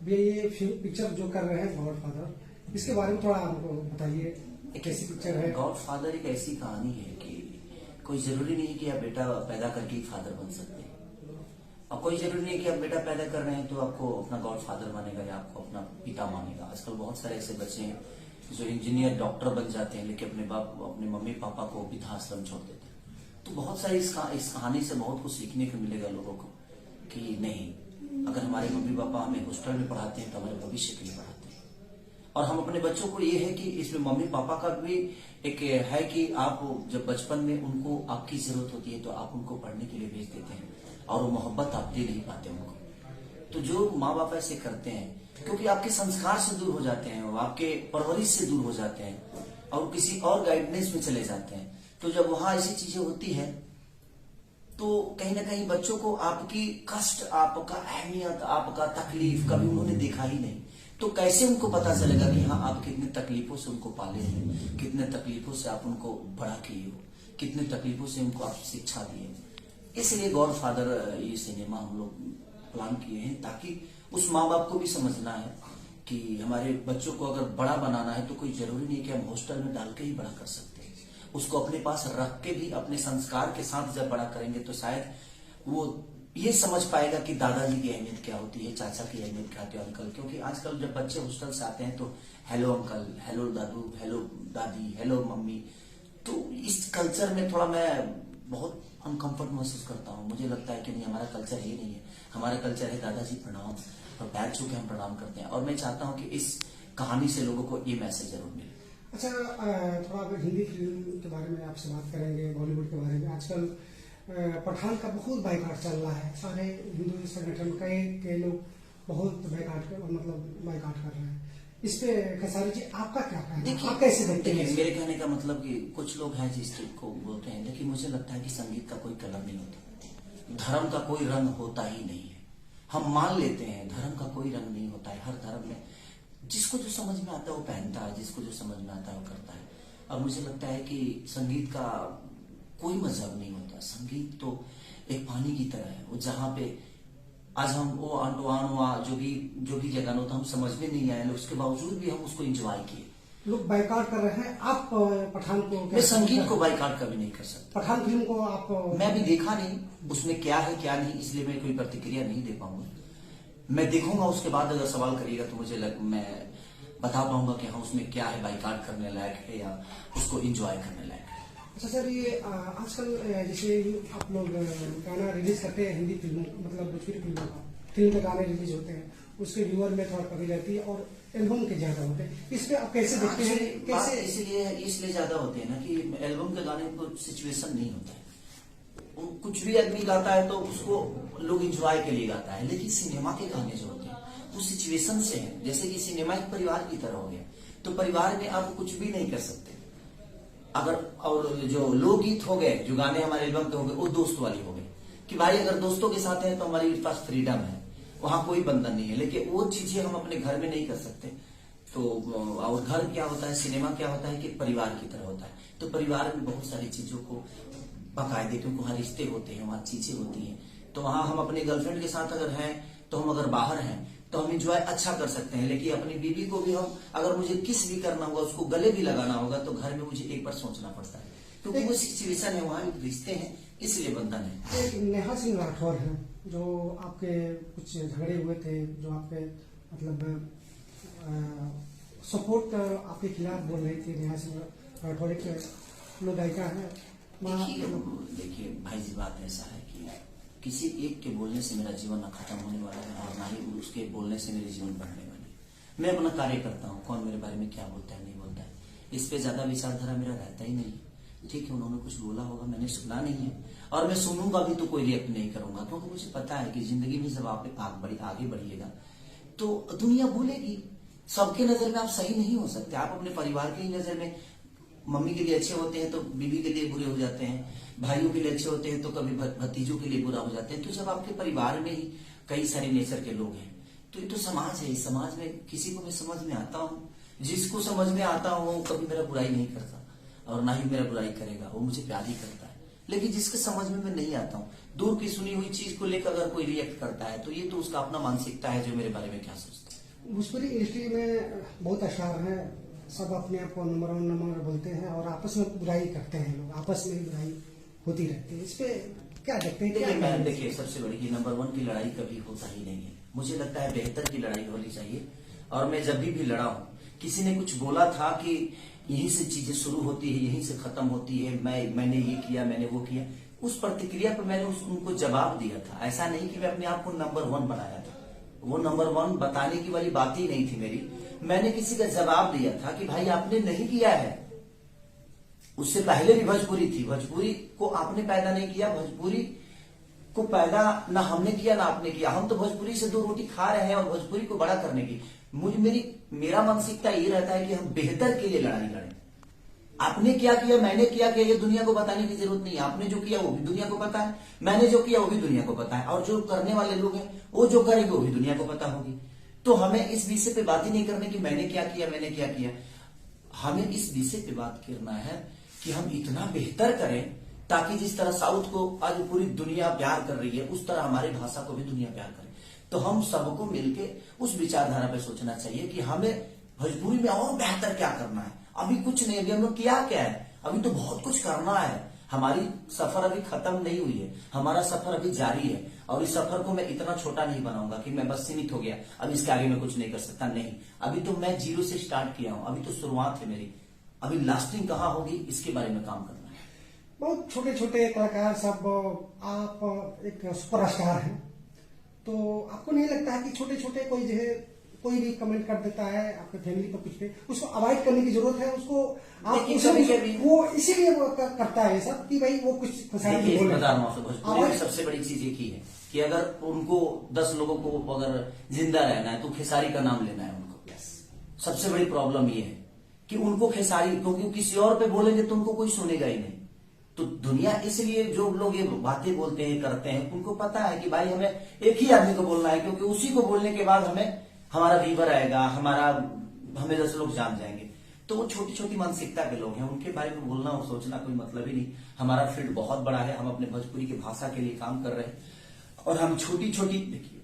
ये पिक्चर जो कर रहे हैं गॉडफादर, इसके बारे में थोड़ा हमको बताइए, कैसी पिक्चर है? गॉडफादर एक ऐसी कहानी है कि कोई जरूरी नहीं है कि आप बेटा पैदा करके ही फादर बन सकते हैं, और कोई जरूरी नहीं है कि आप बेटा पैदा कर रहे हैं तो आपको अपना गॉडफादर मानेगा या आपको अपना पिता मानेगा। आजकल बहुत सारे ऐसे बच्चे हैं जो इंजीनियर डॉक्टर बन जाते हैं लेकिन अपने मम्मी पापा को वृद्धाश्रम छोड़ देते हैं। तो बहुत सारे इस कहानी से बहुत कुछ सीखने को मिलेगा लोगों को कि नहीं, अगर हमारे मम्मी पापा हमें हॉस्टल में पढ़ाते हैं तो हमारे भविष्य के लिए पढ़ाते हैं। और हम अपने बच्चों को ये है कि इसमें मम्मी पापा का भी एक है कि आप जब बचपन में उनको आपकी जरूरत होती है तो आप उनको पढ़ने के लिए भेज देते हैं और वो मोहब्बत आप दे नहीं पाते उनको। तो जो माँ बाप ऐसे करते हैं क्योंकि आपके संस्कार से दूर हो जाते हैं, वो आपके परवरिश से दूर हो जाते हैं और किसी और गाइडेंस में चले जाते हैं। तो जब वहां ऐसी चीजें होती है तो कहीं ना कहीं बच्चों को आपकी कष्ट, आपका अहमियत, आपका तकलीफ कभी उन्होंने देखा ही नहीं, तो कैसे उनको पता चलेगा कि हाँ आप कितने तकलीफों से उनको पाले हैं, कितने तकलीफों से आप उनको बड़ा किए हो, कितने तकलीफों से उनको आप शिक्षा दिए। इसलिए गॉडफादर ये सिनेमा हम लोग प्लान किए हैं ताकि उस माँ बाप को भी समझना है कि हमारे बच्चों को अगर बड़ा बनाना है तो कोई जरूरी नहीं कि हम हॉस्टल में डाल के ही बड़ा कर सकते हैं। उसको अपने पास रख के भी अपने संस्कार के साथ जब बड़ा करेंगे तो शायद वो ये समझ पाएगा कि दादाजी की अहमियत क्या होती है, चाचा की अहमियत क्या होती है, अंकल। क्योंकि आजकल जब बच्चे हॉस्टल से आते हैं तो हेलो अंकल, हेलो दादू, हेलो दादी, हेलो मम्मी। तो इस कल्चर में थोड़ा मैं बहुत अनकंफर्ट महसूस करता हूँ। मुझे लगता है कि नहीं, हमारा कल्चर ये नहीं है। हमारा कल्चर है दादाजी प्रणाम, और पैर छू के हम प्रणाम करते हैं। और मैं चाहता हूँ कि इस कहानी से लोगों को ये मैसेज जरूर मिले। अच्छा, थोड़ा हिंदी फिल्म के बारे में आपसे बात करेंगे, बॉलीवुड के बारे में। आजकल पठान का बहुत बाइकाट चल रहा है, सारे हिंदू संगठन कई लोग बहुत बाइकाट कर रहे हैं। इस पे खेसारी जी आपका क्या कहना है? आप कैसे देखते हैं? मेरे कहने का मतलब कि कुछ लोग हैं जिस को बोलते हैं, लेकिन मुझे लगता है कि संगीत का कोई कलर नहीं होता, धर्म का कोई रंग होता ही नहीं है। हम मान लेते हैं धर्म का कोई रंग नहीं होता है। हर धर्म में जिसको जो समझ में आता है वो पहनता है, जिसको जो समझ में आता है वो करता है। और मुझे लगता है कि संगीत का कोई मजहब नहीं होता। संगीत तो एक पानी की तरह है, वो जहाँ पे आज हम वो अंटवानुआ जो भी जगह होता हम समझ में नहीं आए, उसके बावजूद भी हम उसको एंजॉय किए। लोग बाइकाट कर रहे हैं, आप पठान को? मैं संगीत को बाइकाट कभी नहीं कर सकता। पठान फिल्म को आप? मैं अभी देखा नहीं, उसमें क्या है क्या नहीं, इसलिए मैं कोई प्रतिक्रिया नहीं दे पाऊंगा। मैं देखूंगा, उसके बाद अगर सवाल करिएगा तो मैं बता पाऊंगा कि हाँ उसमें क्या है, बाइकाट करने लायक है या उसको एंजॉय करने लायक है। अच्छा सर, ये आजकल जैसे आप लोग गाना रिलीज करते हैं, हिंदी फिल्मों भोजपुरी फिल्मों का, फिल्म के गाने रिलीज होते हैं, उसके व्यूअर में थोड़ा कमी रहती है और एल्बम के ज्यादा होते हैं। इस पे आप कैसे देखते हैं? कैसे? इसलिए ज्यादा होते हैं ना कि एल्बम के गाने को सिचुएशन नहीं होता है। कुछ भी आदमी गाता है तो उसको लोग एंजॉय के लिए गाता है, लेकिन सिनेमा के गाने जो होते हैं वो सिचुएशन से है। जैसे कि सिनेमा एक परिवार की तरह हो गया, तो परिवार में आप कुछ भी नहीं कर सकते। अगर और जो लोकगीत हो गए, जो गाने हमारे एल्बम के हो गए, वो दोस्त वाली हो गई कि भाई अगर दोस्तों के साथ है तो हमारे पास फ्रीडम है, वहां कोई बंधन नहीं है। लेकिन वो चीजें हम अपने घर में नहीं कर सकते। तो और घर क्या होता है, सिनेमा क्या होता है कि परिवार की तरह होता है। तो परिवार में बहुत सारी चीजों को बाकायदे, क्योंकि वहां रिश्ते होते हैं, वहां चीजें होती हैं। तो वहां हम अपने गर्लफ्रेंड के साथ अगर हैं तो हम अगर बाहर हैं तो हम एंजॉय अच्छा कर सकते हैं। लेकिन अपनी बीवी को भी हम अगर मुझे किस भी करना होगा, उसको गले भी लगाना होगा, तो घर में मुझे एक बार सोचना पड़ता है, क्योंकि वो सिचुएशन है, वहां रिश्ते हैं, इसलिए बंधन है। एक नेहा सिंह राठौर है जो आपके कुछ झगड़े हुए थे, जो आपके सपोर्ट आपके खिलाफ बोल रही थी। नेहा सिंह राठौर एक लोग गायिका है। देखिए भाई जी, बात ऐसा है कि किसी एक के बोलने से मेरा जीवन न खत्म होने वाला है और ना ही उसके बोलने से मेरे जीवन बढ़ने वाली है। मैं अपना कार्य करता हूँ, कौन मेरे बारे में क्या बोलता है नहीं बोलता है, इस पे ज्यादा विचारधारा मेरा रहता ही नहीं। ठीक है, उन्होंने कुछ बोला होगा, मैंने सुना नहीं है और मैं सुनूंगा भी तो कोई रिएक्ट नहीं करूंगा, क्योंकि मुझे पता है कि जिंदगी में जब आप आगे बढ़िएगा तो दुनिया बोलेगी। सबके नजर में आप सही नहीं हो सकते। आप अपने परिवार की नजर में मम्मी के लिए अच्छे होते हैं तो बीवी के लिए बुरे हो जाते हैं, भाइयों के लिए अच्छे होते हैं तो कभी भतीजों के लिए बुरा हो जाते हैं। तो जब आपके परिवार में ही कई सारे नेचर के लोग हैं तो ये तो समाज है। इस समाज में किसी को मैं समझ में आता हूँ, जिसको समझ में आता हूँ कभी मेरा बुराई नहीं करता और ना ही मेरा बुराई करेगा, वो मुझे प्यार ही करता है। लेकिन जिसके समझ में मैं नहीं आता हूँ, दूर की सुनी हुई चीज को लेकर अगर कोई रिएक्ट करता है तो ये तो उसका अपना मानसिकता है जो मेरे बारे में क्या सोचता है। भोजपुरी इंडस्ट्री में बहुत अशार है, सब अपने आप को नंबर बोलते हैं और आपस में बुराई करते हैं, लोग आपस में ही बुराई होती रहती है। इस पे क्या देखते हैं? देखिए मैं देखिए सबसे बड़ी की नंबर 1 की लड़ाई कभी होता ही नहीं है। मुझे लगता है बेहतर की लड़ाई होनी चाहिए। और मैं जब भी लड़ा हूं, किसी ने कुछ बोला था कि यहीं से चीजें शुरू होती है, यहीं से खत्म होती है, मैंने ये किया, मैंने वो किया, उस प्रतिक्रिया पर मैंने उनको जवाब दिया था। ऐसा नहीं कि मैं अपने आप को नंबर 1 बनाया था, वो नंबर 1 बताने की वाली बात ही नहीं थी मेरी। मैंने किसी का जवाब दिया था कि भाई आपने नहीं किया है। उससे पहले भी भोजपुरी थी, भोजपुरी को आपने पैदा नहीं किया, भोजपुरी को पैदा ना हमने किया ना आपने किया। हम तो भोजपुरी से 2 रोटी खा रहे हैं और भोजपुरी को बड़ा करने की मेरा मानसिकता ये रहता है कि हम बेहतर के लिए लड़ाई लड़ें। आपने क्या किया, मैंने क्या किया, ये दुनिया को बताने की जरूरत नहीं है। आपने जो किया वो भी दुनिया को पता है, मैंने जो किया वो भी दुनिया को पता है, और जो करने वाले लोग हैं वो जो करेंगे वो भी दुनिया को पता होगी। तो हमें इस विषय पे बात ही नहीं करने की मैंने क्या किया, मैंने क्या किया। हमें इस विषय पे बात करना है कि हम इतना बेहतर करें ताकि जिस तरह साउथ को आज पूरी दुनिया प्यार कर रही है, उस तरह हमारी भाषा को भी दुनिया प्यार करे। तो हम सबको मिलके उस विचारधारा पे सोचना चाहिए कि हमें भोजपुरी में और बेहतर क्या करना है। अभी कुछ नहीं, अभी हम लोग क्या है, अभी तो बहुत कुछ करना है। हमारी सफर अभी खत्म नहीं हुई है, हमारा सफर अभी जारी है। और इस सफर को मैं इतना छोटा नहीं बनाऊंगा कि मैं बस सीमित हो गया, अब इसके आगे मैं कुछ नहीं कर सकता। नहीं, अभी तो मैं 0 से स्टार्ट किया हूं, अभी तो शुरुआत है मेरी। अभी लास्टिंग कहाँ होगी इसके बारे में काम करना है। बहुत छोटे छोटे कलाकार सब, आप एक सुपरस्टार हैं, तो आपको नहीं लगता है कि छोटे छोटे कोई भी कमेंट कर देता है आपके फैमिली पर कुछ पे, उसको अवॉइड करने की जरूरत है? उसको आप वो इसीलिए वो करता है सब कि भाई वो कुछ बता रहा हूँ। सबसे बड़ी चीज ये की है कि अगर उनको 10 लोगों को अगर जिंदा रहना है तो खेसारी का नाम लेना है उनको। सबसे बड़ी प्रॉब्लम ये है कि उनको खेसारी, क्योंकि किसी और पे बोलेंगे तो उनको कोई सुनेगा ही नहीं। तो दुनिया, इसलिए जो लोग ये बातें बोलते हैं करते हैं, उनको पता है कि भाई हमें एक ही आदमी को बोलना है, क्योंकि उसी को बोलने के बाद हमारा व्यूवर आएगा, हमें 10 लोग जान जाएंगे। तो वो छोटी छोटी मानसिकता के लोग हैं, उनके बारे में बोलना और सोचना कोई मतलब ही नहीं। हमारा फील्ड बहुत बड़ा है, हम अपने भोजपुरी की भाषा के लिए काम कर रहे हैं और हम छोटी छोटी, देखिए